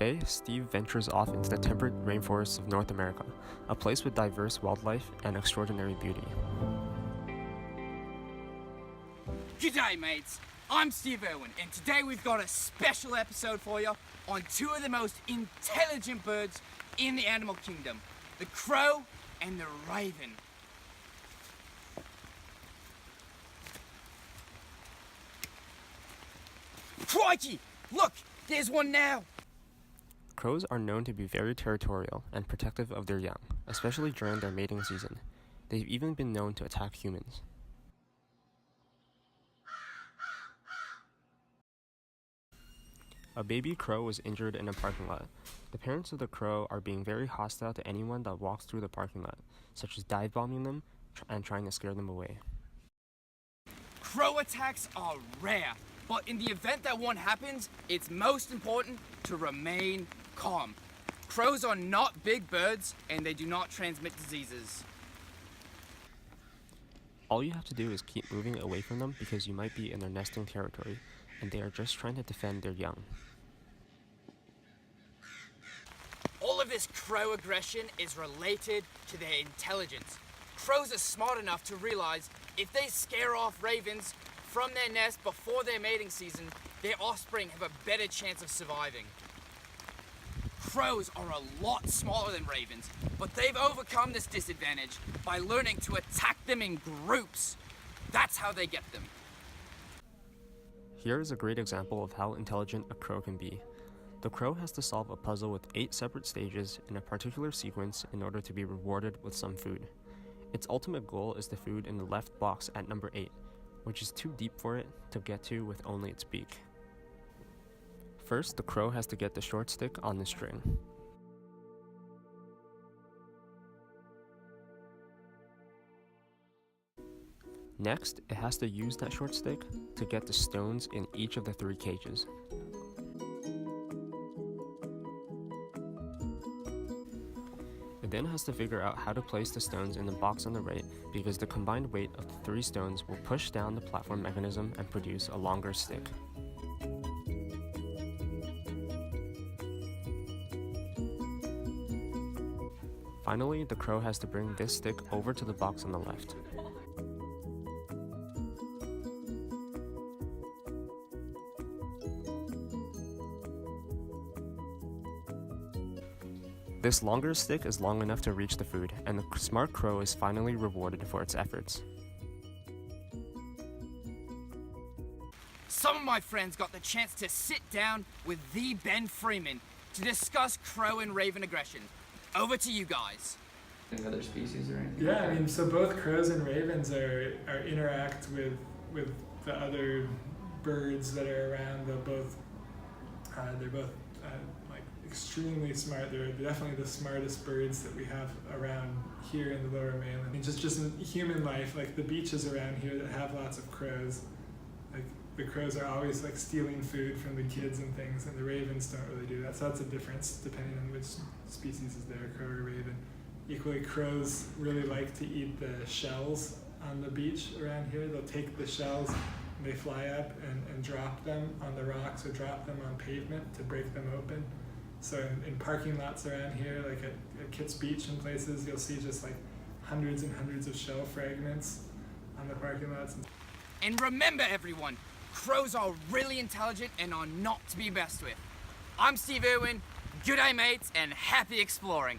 Today, Steve ventures off into the temperate rainforests of North America, a place with diverse wildlife and extraordinary beauty. G'day mates, I'm Steve Irwin, and today we've got a special episode for you on two of the most intelligent birds in the animal kingdom, the crow and the raven. Crikey! Look, there's one now! Crows are known to be very territorial and protective of their young, especially during their mating season. They've even been known to attack humans. A baby crow was injured in a parking lot. The parents of the crow are being very hostile to anyone that walks through the parking lot, such as dive bombing them and trying to scare them away. Crow attacks are rare, but in the event that one happens, it's most important to remain calm. Crows are not big birds and they do not transmit diseases. All you have to do is keep moving away from them because you might be in their nesting territory, and they are just trying to defend their young. All of this crow aggression is related to their intelligence. Crows are smart enough to realize if they scare off ravens from their nest before their mating season, their offspring have a better chance of surviving. Crows are a lot smaller than ravens, but they've overcome this disadvantage by learning to attack them in groups. That's how they get them. Here is a great example of how intelligent a crow can be. The crow has to solve a puzzle with 8 separate stages in a particular sequence in order to be rewarded with some food. Its ultimate goal is the food in the left box at number 8, which is too deep for it to get to with only its beak. First, the crow has to get the short stick on the string. Next, it has to use that short stick to get the stones in each of the 3 cages. It then has to figure out how to place the stones in the box on the right because the combined weight of the 3 stones will push down the platform mechanism and produce a longer stick. Finally, the crow has to bring this stick over to the box on the left. This longer stick is long enough to reach the food, and the smart crow is finally rewarded for its efforts. Some of my friends got the chance to sit down with the Ben Freeman to discuss crow and raven aggression. Over to you guys. Any other species or anything? Yeah, I mean, so both crows and ravens are interact with the other birds that are around. They're both like extremely smart. They're definitely the smartest birds that we have around here in the Lower Mainland. I mean, just in human life, like the beaches around here that have lots of crows, like the crows are always like stealing food from the kids and things, and the ravens don't really do that. So that's a difference depending on which species is there, crow or raven. Equally, crows really like to eat the shells on the beach around here. They'll take the shells and they fly up and drop them on the rocks or drop them on pavement to break them open. So in parking lots around here, like at Kitts Beach and places, you'll see just like hundreds and hundreds of shell fragments on the parking lots. And remember everyone, crows are really intelligent and are not to be messed with. I'm Steve Irwin, good day mates, and happy exploring.